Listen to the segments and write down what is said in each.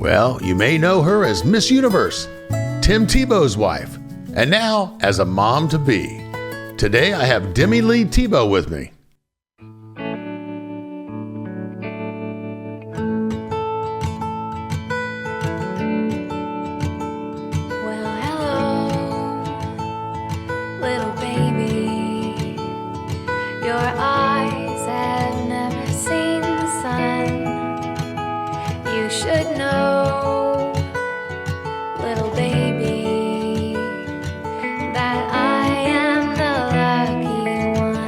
Well, you may know her as Miss Universe, Tim Tebow's wife, and now as a mom-to-be. Today I have Demi-Leigh Tebow with me. Well, hello, little baby. Your eyes have never seen the sun. You should know, little baby, that I am the lucky one.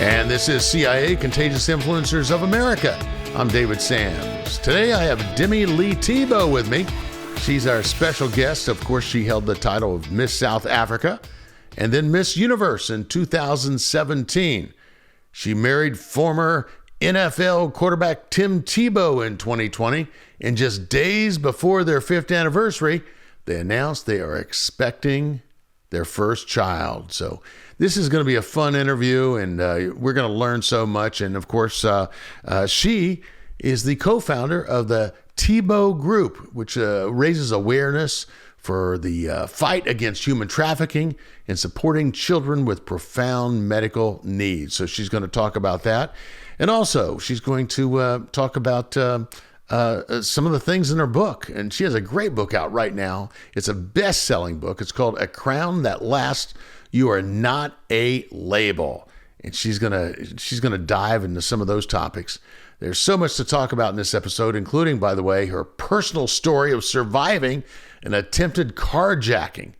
And this is CIA Contagious Influencers of America. I'm David Sams. Today I have Demi-Leigh Tebow with me. She's our special guest. Of course, she held the title of Miss South Africa and then Miss Universe in 2017. She married former NFL quarterback Tim Tebow in 2020. And just days before their 5th anniversary, they announced they are expecting their first child. So this is going to be a fun interview, and we're going to learn so much. And of course, she is the co-founder of the Tebow Group, which raises awareness for the fight against human trafficking and supporting children with profound medical needs. So she's going to talk about that. And also, she's going to talk about some of the things in her book. And she has a great book out right now. It's a best-selling book. It's called A Crown That Lasts. You Are Not a Label. And she's gonna dive into some of those topics. There's so much to talk about in this episode, including, by the way, her personal story of surviving an attempted carjacking.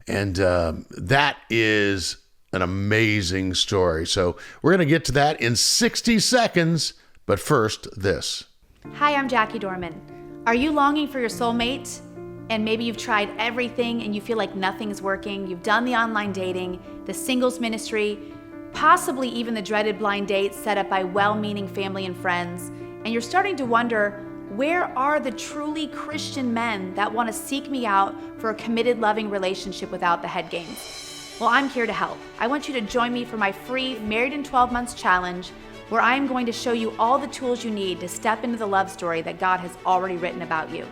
And that is an amazing story. So we're going to get to that in 60 seconds. But first, this. Hi, I'm Jackie Dorman. Are you longing for your soulmate? And maybe you've tried everything and you feel like nothing's working. You've done the online dating, the singles ministry, possibly even the dreaded blind dates set up by well-meaning family and friends. And you're starting to wonder, where are the truly Christian men that want to seek me out for a committed, loving relationship without the head games? Well, I'm here to help. I want you to join me for my free Married in 12 Months challenge, where I am going to show you all the tools you need to step into the love story that God has already written about you.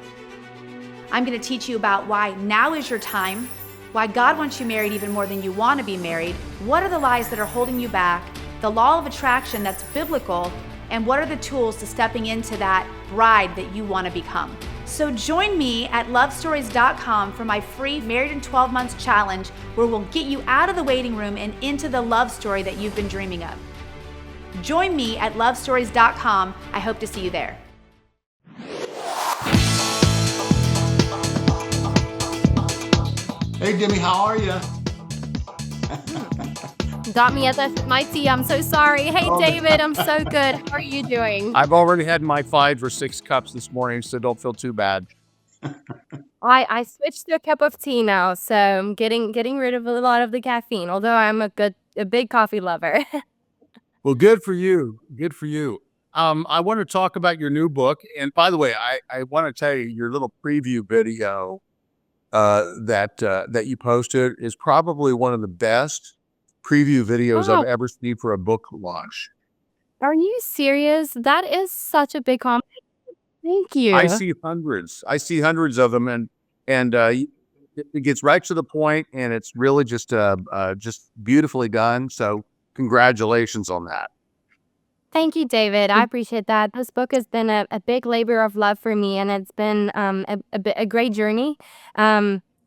I'm going to teach you about why now is your time, why God wants you married even more than you want to be married, what are the lies that are holding you back, the law of attraction that's biblical, and what are the tools to stepping into that bride that you want to become. So join me at lovestories.com for my free Married in 12 Months challenge, where we'll get you out of the waiting room and into the love story that you've been dreaming of. Join me at lovestories.com. I hope to see you there. Hey, Demi, how are you? Got me at my tea. I'm so sorry. Hey, David, I'm so good. How are you doing? I've already had my 5 or 6 cups this morning, so don't feel too bad. I switched to a cup of tea now, so I'm getting rid of a lot of the caffeine, although I'm a big coffee lover. Well, good for you. Good for you. I want to talk about your new book. And by the way, I want to tell you, your little preview video that you posted is probably one of the best preview videos I've ever seen for a book launch. Are you serious? That is such a big compliment. Thank you. I see hundreds of them, and it gets right to the point, and it's really just beautifully done. So congratulations on that. Thank you, David. I appreciate that. This book has been a big labor of love for me, and it's been a great journey.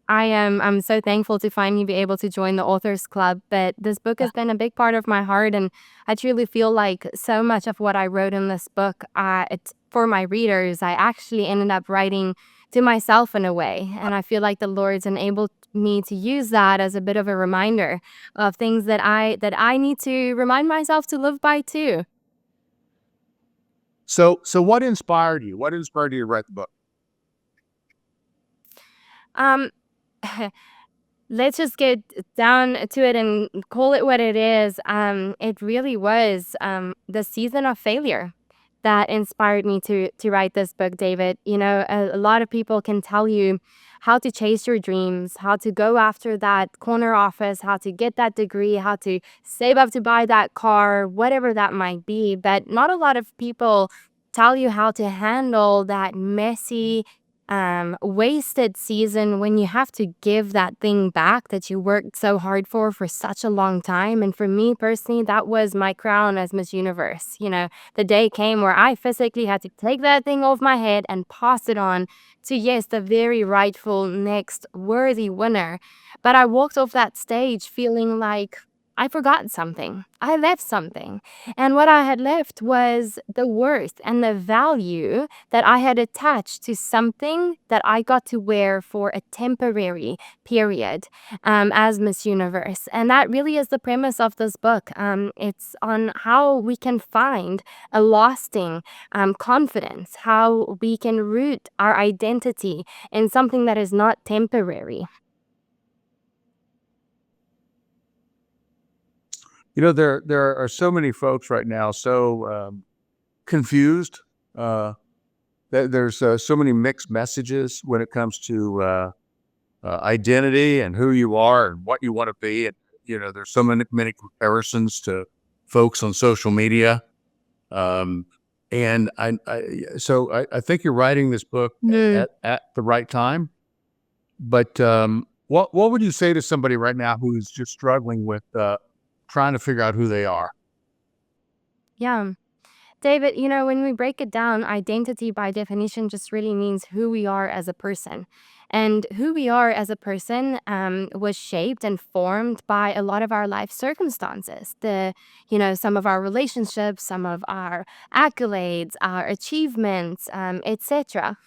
I'm so thankful to finally be able to join the Authors Club, but this book has been a big part of my heart, and I truly feel like so much of what I wrote in this book, it's for my readers. I actually ended up writing to myself in a way, and I feel like the Lord's enabled me to use that as a bit of a reminder of things that I need to remind myself to live by too. So what inspired you? What inspired you to write the book? Let's just get down to it and call it what it is. It really was the season of failure that inspired me to write this book, David. You know, a lot of people can tell you how to chase your dreams, how to go after that corner office, how to get that degree, how to save up to buy that car, whatever that might be. But not a lot of people tell you how to handle that messy, wasted season when you have to give that thing back that you worked so hard for such a long time. And for me personally, that was my crown as Miss Universe. The day came where I physically had to take that thing off my head and pass it on to, yes, the very rightful next worthy winner. But I walked off that stage feeling like I forgot something. I left something. And what I had left was the worth and the value that I had attached to something that I got to wear for a temporary period as Miss Universe. And that really is the premise of this book. It's on how we can find a lasting confidence, how we can root our identity in something that is not temporary. There are so many folks right now so confused. There's so many mixed messages when it comes to identity and who you are and what you want to be. And there's so many comparisons to folks on social media. And I think you're writing this book at the right time. But what would you say to somebody right now who's just struggling with trying to figure out who they are? Yeah. David, when we break it down, identity by definition just really means who we are as a person. And who we are as a person was shaped and formed by a lot of our life circumstances. Some of our relationships, some of our accolades, our achievements, etc.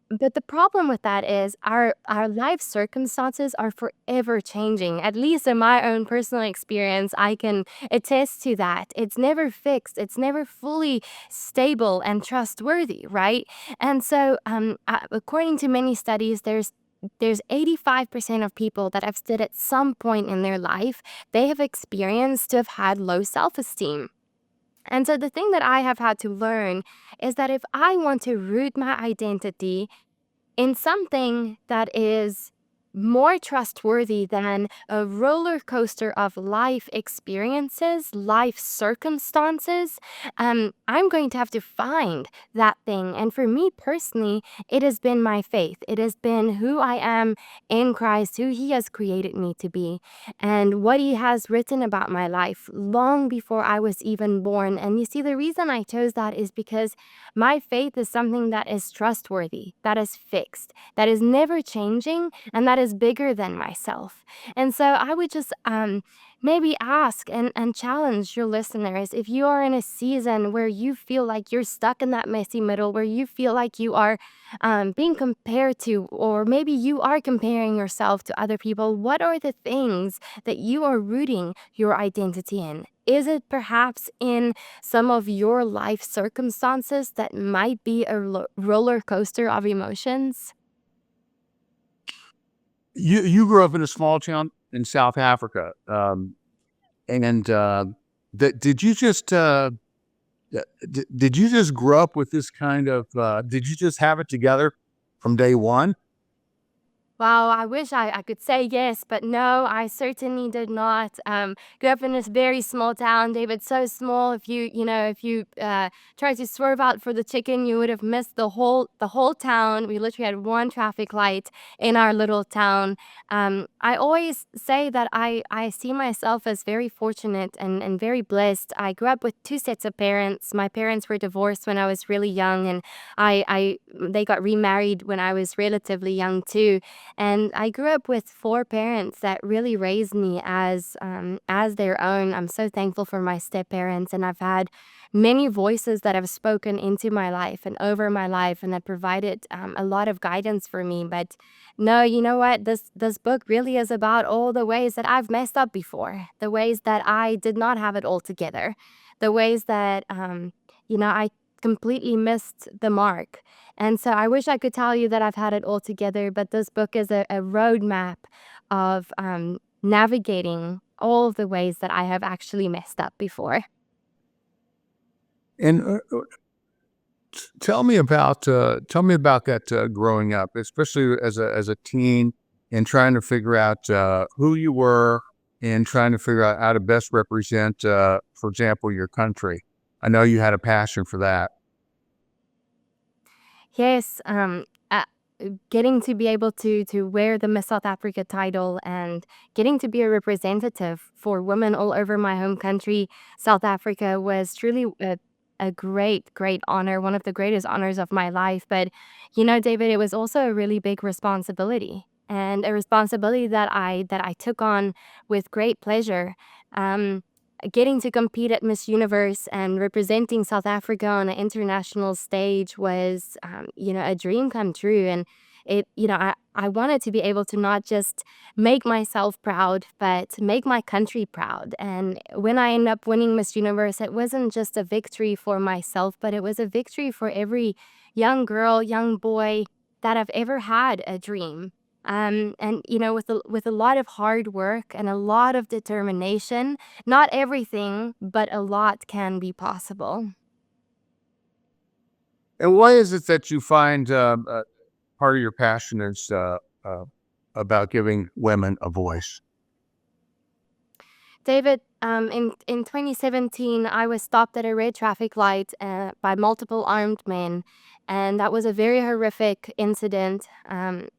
But the problem with that is our life circumstances are forever changing. At least in my own personal experience, I can attest to that. It's never fixed. It's never fully stable and trustworthy, right? And so, according to many studies, there's 85% of people that have said at some point in their life they have experienced to have had low self-esteem. And so the thing that I have had to learn is that if I want to root my identity in something that is more trustworthy than a roller coaster of life experiences, life circumstances, I'm going to have to find that thing. And for me personally, it has been my faith. It has been who I am in Christ, who He has created me to be, and what He has written about my life long before I was even born. And you see, the reason I chose that is because my faith is something that is trustworthy, that is fixed, that is never changing, and that is bigger than myself. And so I would just maybe ask and challenge your listeners, if you are in a season where you feel like you're stuck in that messy middle, where you feel like you are being compared to, or maybe you are comparing yourself to other people, what are the things that you are rooting your identity in? Is it perhaps in some of your life circumstances that might be a roller coaster of emotions? You grew up in a small town in South Africa, and did you just did you just grow up with this kind of? Did you just have it together from day one? Wow, I wish I could say yes, but no, I certainly did not. Grew up in this very small town, David, so small. If you tried to swerve out for the chicken, you would have missed the whole town. We literally had one traffic light in our little town. I always say that I see myself as very fortunate and very blessed. I grew up with two sets of parents. My parents were divorced when I was really young, and they got remarried when I was relatively young too. And I grew up with four parents that really raised me as their own. I'm so thankful for my step parents, and I've had many voices that have spoken into my life and over my life, and that provided a lot of guidance for me. But no, you know what? This book really is about all the ways that I've messed up before, the ways that I did not have it all together, the ways that I completely missed the mark. And so I wish I could tell you that I've had it all together, but this book is a roadmap of navigating all of the ways that I have actually messed up before. And Tell me about that growing up, especially as a teen, and trying to figure out who you were and trying to figure out how to best represent, for example, your country. I know you had a passion for that. Yes, getting to be able to wear the Miss South Africa title and getting to be a representative for women all over my home country, South Africa, was truly a great honor, one of the greatest honors of my life. But David, it was also a really big responsibility, and a responsibility that I took on with great pleasure. Um, Getting to compete at Miss Universe and representing South Africa on an international stage was, a dream come true. And I wanted to be able to not just make myself proud, but make my country proud. And when I ended up winning Miss Universe, it wasn't just a victory for myself, but it was a victory for every young girl, young boy that have ever had a dream. And with a lot of hard work and a lot of determination, not everything, but a lot can be possible. And why is it that you find part of your passion is about giving women a voice? David, in 2017, I was stopped at a red traffic light by multiple armed men, and that was a very horrific incident.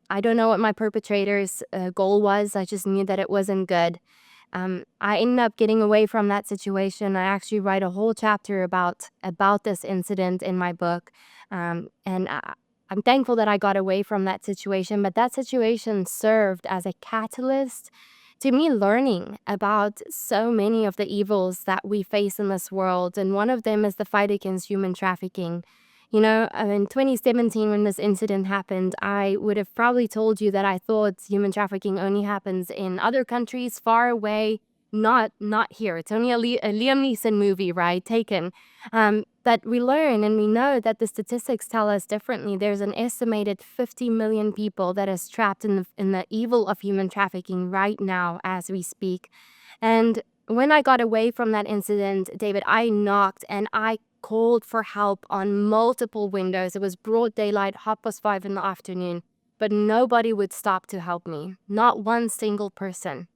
I don't know what my perpetrator's goal was. I just knew that it wasn't good. I ended up getting away from that situation. I actually write a whole chapter about this incident in my book, and I'm thankful that I got away from that situation. But that situation served as a catalyst to me learning about so many of the evils that we face in this world, and one of them is the fight against human trafficking. In 2017, when this incident happened, I would have probably told you that I thought human trafficking only happens in other countries far away, not here. It's only a Liam Neeson movie, right? Taken. But we learn and we know that the statistics tell us differently. There's an estimated 50 million people that is trapped in the evil of human trafficking right now as we speak. And when I got away from that incident, David, I knocked and I called for help on multiple windows. It was broad daylight, 5:30 in the afternoon, but nobody would stop to help me. Not one single person.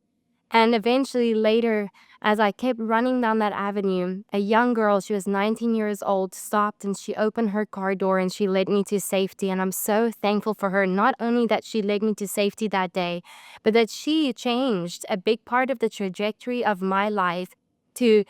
And eventually later, as I kept running down that avenue, a young girl, she was 19 years old, stopped and she opened her car door and she led me to safety. And I'm so thankful for her. Not only that she led me to safety that day, but that she changed a big part of the trajectory of my life to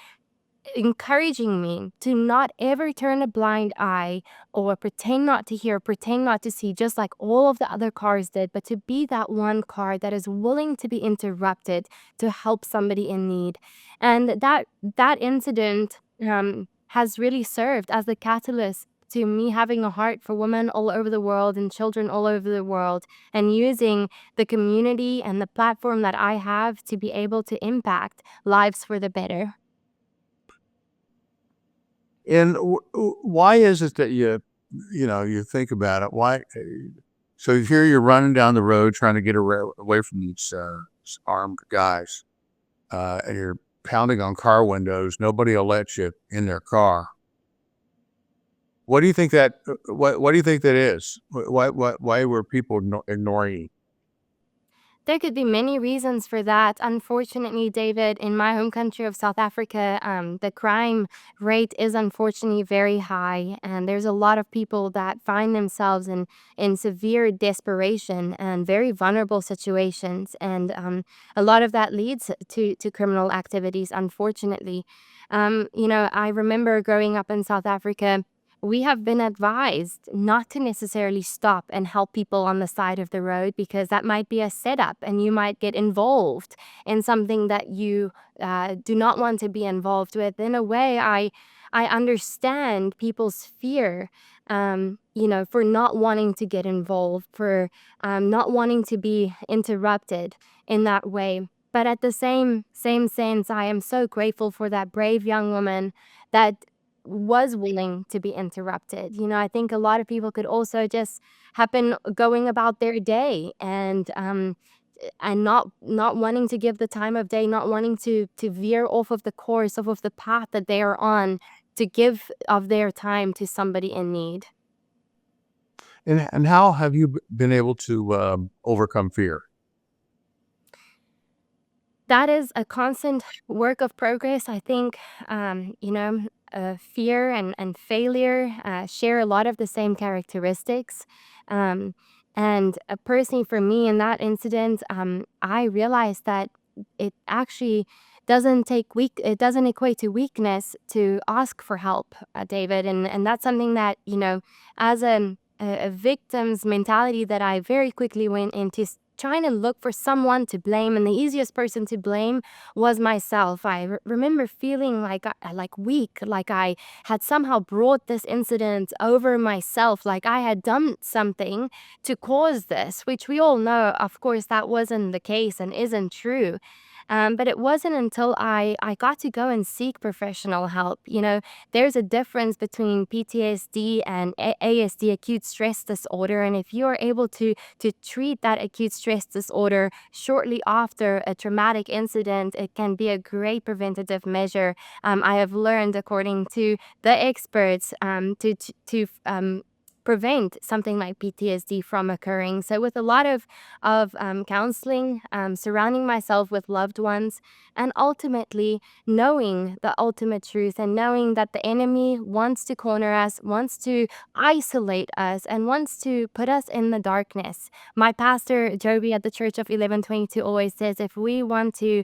encouraging me to not ever turn a blind eye or pretend not to hear, pretend not to see, just like all of the other cars did, but to be that one car that is willing to be interrupted to help somebody in need. And that incident has really served as the catalyst to me having a heart for women all over the world and children all over the world, and using the community and the platform that I have to be able to impact lives for the better. And why is it that you think about it? Why? So here you're running down the road trying to get away from these armed guys, and you're pounding on car windows. Nobody will let you in their car. What do you think that? What do you think that is? Why were people ignoring you? There could be many reasons for that. Unfortunately, David, in my home country of South Africa, the crime rate is unfortunately very high, and there's a lot of people that find themselves in severe desperation and very vulnerable situations, and a lot of that leads to criminal activities, unfortunately. I remember growing up in South Africa. We have been advised not to necessarily stop and help people on the side of the road, because that might be a setup and you might get involved in something that you do not want to be involved with. In a way, I understand people's fear, for not wanting to get involved, for not wanting to be interrupted in that way. But at the same sense, I am so grateful for that brave young woman that was willing to be interrupted. I think a lot of people could also just happen going about their day and not wanting to give the time of day, not wanting to veer off of the course, off of the path that they are on, give of their time to somebody in need. And how have you been able to overcome fear? That is a constant work of progress. I think, fear and failure share a lot of the same characteristics. Um, and personally, for me, in that incident, I realized that it actually it doesn't equate to weakness to ask for help, David. And that's something that, as a victim's mentality, that I very quickly went into trying to look for someone to blame, and the easiest person to blame was myself. I remember feeling like weak, like I had somehow brought this incident over myself, like I had done something to cause this, which we all know, of course, that wasn't the case and isn't true. But it wasn't until I got to go and seek professional help. There's a difference between PTSD and ASD, acute stress disorder. And if you're able to treat that acute stress disorder shortly after a traumatic incident, it can be a great preventative measure. I have learned, according to the experts, to prevent something like PTSD from occurring. So with a lot of counseling, surrounding myself with loved ones, and ultimately knowing the ultimate truth, and knowing that the enemy wants to corner us, wants to isolate us, and wants to put us in the darkness. My pastor, Joby, at the Church of 1122 always says, if we want to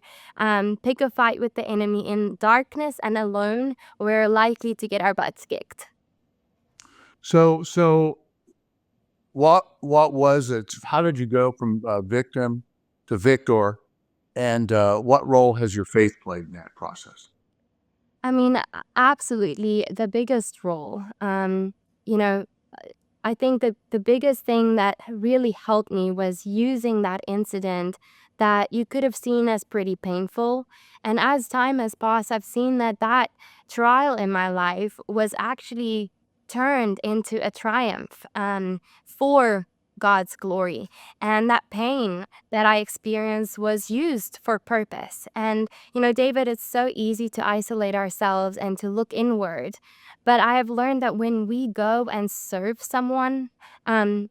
pick a fight with the enemy in darkness and alone, we're likely to get our butts kicked. So what was it? How did you go from victim to victor? And what role has your faith played in that process? I mean, absolutely the biggest role. You know, I think that the biggest thing that really helped me was using that incident that you could have seen as pretty painful. And as time has passed, I've seen that that trial in my life was actually turned into a triumph, for God's glory. And that pain that I experienced was used for purpose. And, David, it's so easy to isolate ourselves and to look inward. But I have learned that when we go and serve someone, um,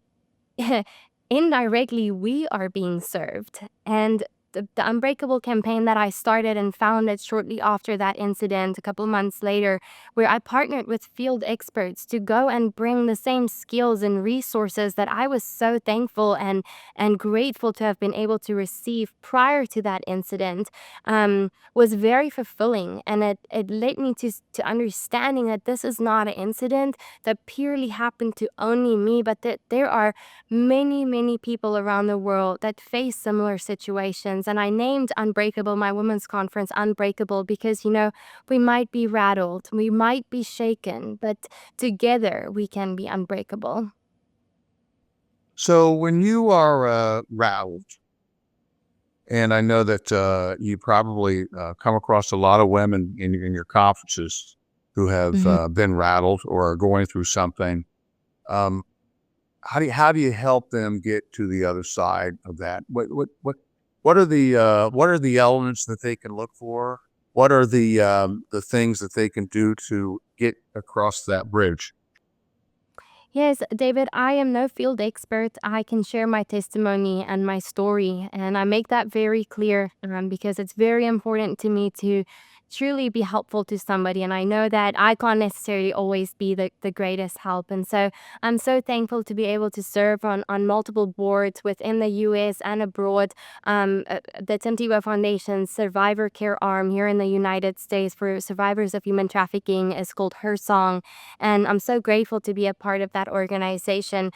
indirectly we are being served. And the Unbreakable campaign that I started and founded shortly after that incident, a couple months later, where I partnered with field experts to go and bring the same skills and resources that I was so thankful and grateful to have been able to receive prior to that incident, was very fulfilling. And it led me to understanding that this is not an incident that purely happened to only me, but that there are many, many people around the world that face similar situations. And I named Unbreakable, my women's conference, Unbreakable, because, we might be rattled, we might be shaken, but together we can be unbreakable. So when you are rattled, and I know that you probably come across a lot of women in your conferences who have been rattled or are going through something. How do you help them get to the other side of that? What are the elements that they can look for? What are the things that they can do to get across that bridge? Yes, David, I am no field expert. I can share my testimony and my story, and I make that very clear, because it's very important to me to truly be helpful to somebody. And I know that I can't necessarily always be the greatest help. And so I'm so thankful to be able to serve on multiple boards within the US and abroad. The Tim Tebow Foundation's survivor care arm here in the United States for survivors of human trafficking is called Her Song. And I'm so grateful to be a part of that organization.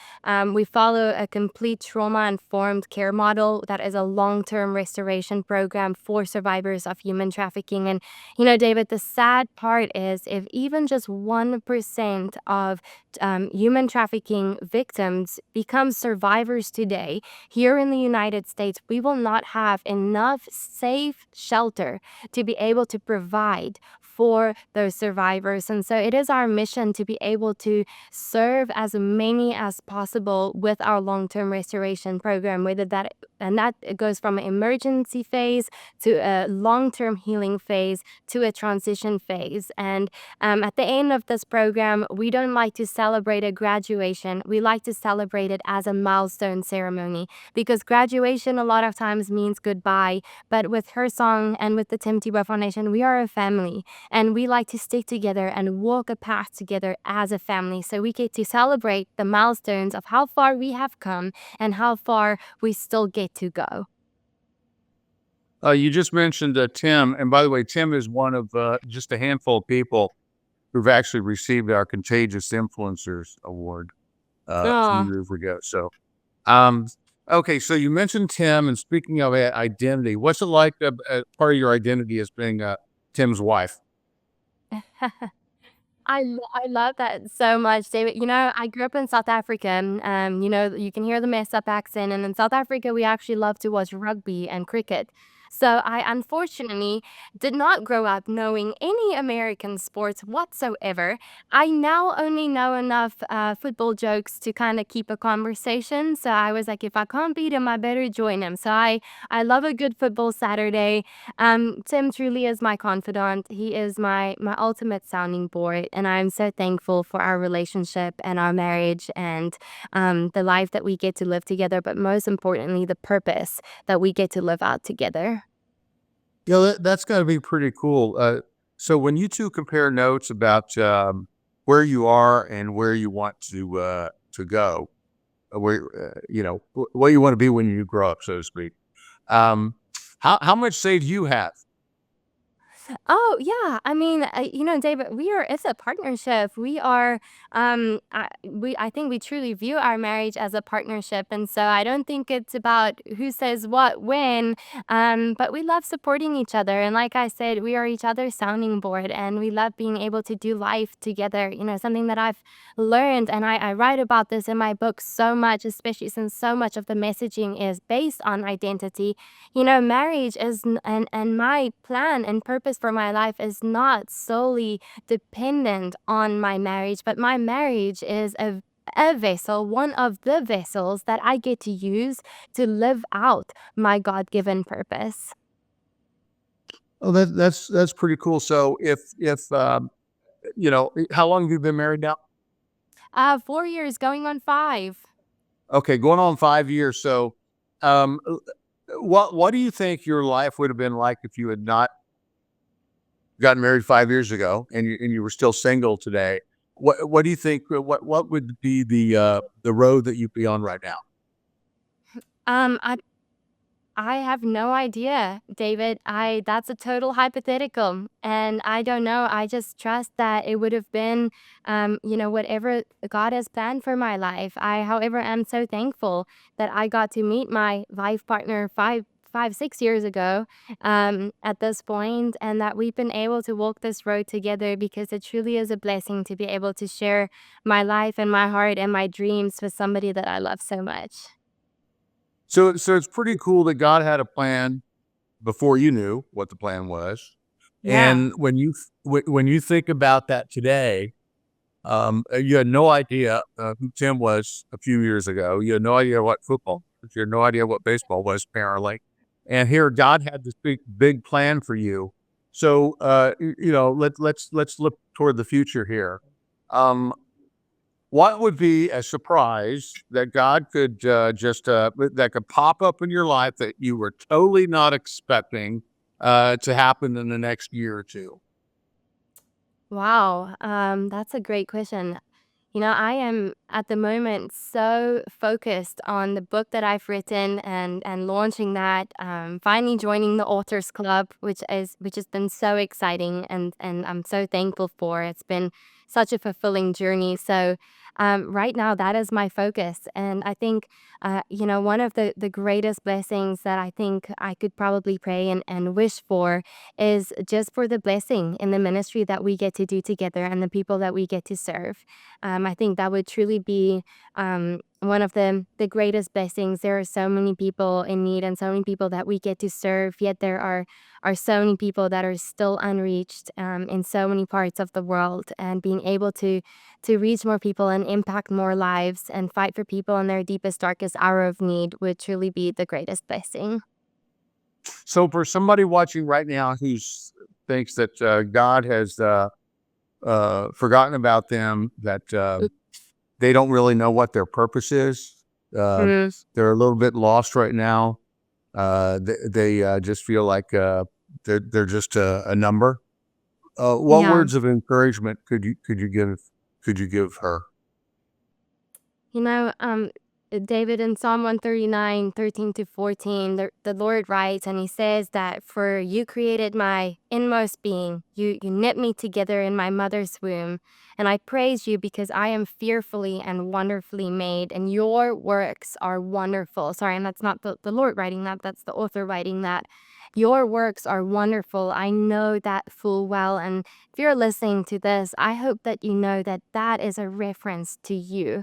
We follow a complete trauma-informed care model that is a long-term restoration program for survivors of human trafficking. And, David, the sad part is if even just 1% of human trafficking victims become survivors today here in the United States, we will not have enough safe shelter to be able to provide for those survivors. And so it is our mission to be able to serve as many as possible with our long-term restoration program, whether that and that it goes from an emergency phase to a long-term healing phase to a transition phase. And at the end of this program, we don't like to celebrate a graduation. We like to celebrate it as a milestone ceremony, because graduation a lot of times means goodbye. But with her song and with the Tim Tebow Foundation, we are a family, and we like to stick together and walk a path together as a family. So we get to celebrate the milestones of how far we have come and how far we still get to go. You just mentioned Tim, and by the way, Tim is one of just a handful of people who've actually received our Contagious Influencers Award a few Oh, years ago. So, um, okay, so you mentioned Tim, and speaking of identity, what's it like? Part of your identity as being Tim's wife. I love that so much, David. I grew up in South Africa. You can hear the messed up accent. And in South Africa, we actually love to watch rugby and cricket. So I unfortunately did not grow up knowing any American sports whatsoever. I now only know enough football jokes to kind of keep a conversation. So I was like, if I can't beat him, I better join him. So I love a good football Saturday. Tim truly is my confidant. He is my ultimate sounding board, and I'm so thankful for our relationship and our marriage and the life that we get to live together, but most importantly, the purpose that we get to live out together. Yeah, that's got to be pretty cool. So when you two compare notes about where you are and where you want to go, where what you want to be when you grow up, so to speak. Um, how much say do you have? Oh, yeah. I mean, David, it's a partnership. I think we truly view our marriage as a partnership. And so I don't think it's about who says what when, but we love supporting each other. And like I said, we are each other's sounding board, and we love being able to do life together. Something that I've learned, and I write about this in my book so much, especially since so much of the messaging is based on identity. Marriage is, and my plan and purpose for my life is not solely dependent on my marriage, but my marriage is a vessel, one of the vessels that I get to use to live out my God-given purpose. Oh, that's pretty cool. So if how long have you been married now? 4 years going on 5. Okay, going on 5 years. So, um, what do you think your life would have been like if you had not gotten married 5 years ago and you were still single today? What do you think? What would be the road that you'd be on right now? I have no idea, David. That's a total hypothetical, and I don't know. I just trust that it would have been, whatever God has planned for my life. However, am so thankful that I got to meet my life partner 6 years ago, at this point, and that we've been able to walk this road together, because it truly is a blessing to be able to share my life and my heart and my dreams with somebody that I love so much. So it's pretty cool that God had a plan before you knew what the plan was. Yeah. And when you think about that today, you had no idea who Tim was a few years ago. You had no idea what football was. You had no idea what baseball was, apparently. And here, God had this big plan for you. So, let's look toward the future here. Um, what would be a surprise that God could that could pop up in your life that you were totally not expecting to happen in the next year or two? Wow, that's a great question. I am at the moment so focused on the book that I've written and launching that, finally joining the Authors Club, which has been so exciting, and I'm so thankful for. It's been such a fulfilling journey. So right now, that is my focus, and I think one of the greatest blessings that I think I could probably pray and wish for is just for the blessing in the ministry that we get to do together and the people that we get to serve. I think that would truly be one of the greatest blessings. There are so many people in need and so many people that we get to serve, yet there are so many people that are still unreached in so many parts of the world. And being able to reach more people and impact more lives and fight for people in their deepest, darkest hour of need would truly be the greatest blessing. So for somebody watching right now who thinks that God has forgotten about them, that they don't really know what their purpose is, they're a little bit lost right now. They just feel like they're just a number. What Yeah. words of encouragement could you give her? You know, David, in Psalm 139, 13-14, the Lord writes, and he says that, for you created my inmost being. You knit me together in my mother's womb. And I praise you because I am fearfully and wonderfully made, and your works are wonderful. Sorry, and that's not the Lord writing that, that's the author writing that. Your works are wonderful. I know that full well. And if you're listening to this, I hope that you know that that is a reference to you.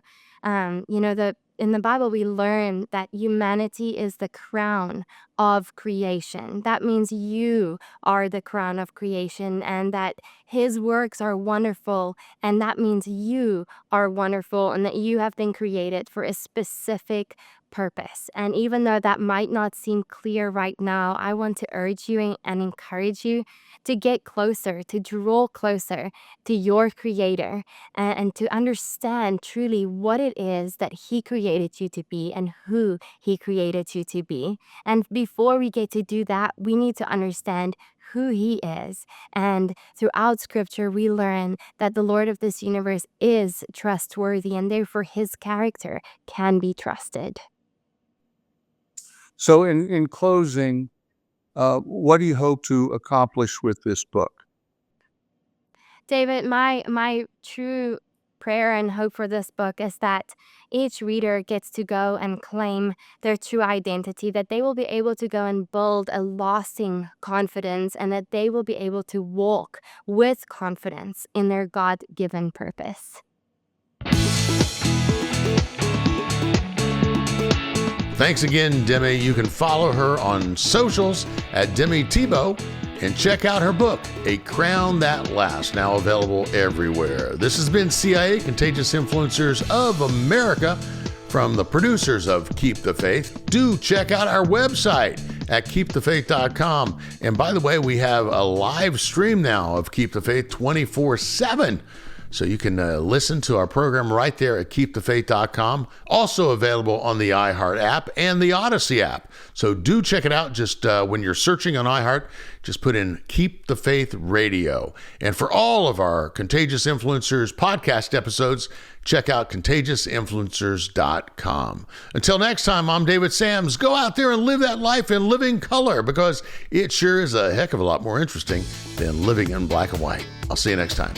In the Bible, we learn that humanity is the crown of creation. That means you are the crown of creation, and that his works are wonderful. And that means you are wonderful, and that you have been created for a specific purpose. And even though that might not seem clear right now, I want to urge you and encourage you to get closer, to draw closer to your Creator, and to understand truly what it is that he created you to be and who he created you to be. And before we get to do that, we need to understand who he is. And throughout scripture, we learn that the Lord of this universe is trustworthy, and therefore his character can be trusted. So in closing, what do you hope to accomplish with this book? David, my true prayer and hope for this book is that each reader gets to go and claim their true identity, that they will be able to go and build a lasting confidence, and that they will be able to walk with confidence in their God-given purpose. Thanks again, Demi. You can follow her on socials at Demi Tebow and check out her book, A Crown That Lasts, now available everywhere. This has been CIA, Contagious Influencers of America, from the producers of Keep the Faith. Do check out our website at KeepTheFaith.com. And by the way, we have a live stream now of Keep the Faith 24/7. So you can listen to our program right there at KeepTheFaith.com. Also available on the iHeart app and the Odyssey app. So do check it out. Just when you're searching on iHeart, just put in Keep the Faith Radio. And for all of our Contagious Influencers podcast episodes, check out ContagiousInfluencers.com. Until next time, I'm David Sams. Go out there and live that life in living color, because it sure is a heck of a lot more interesting than living in black and white. I'll see you next time.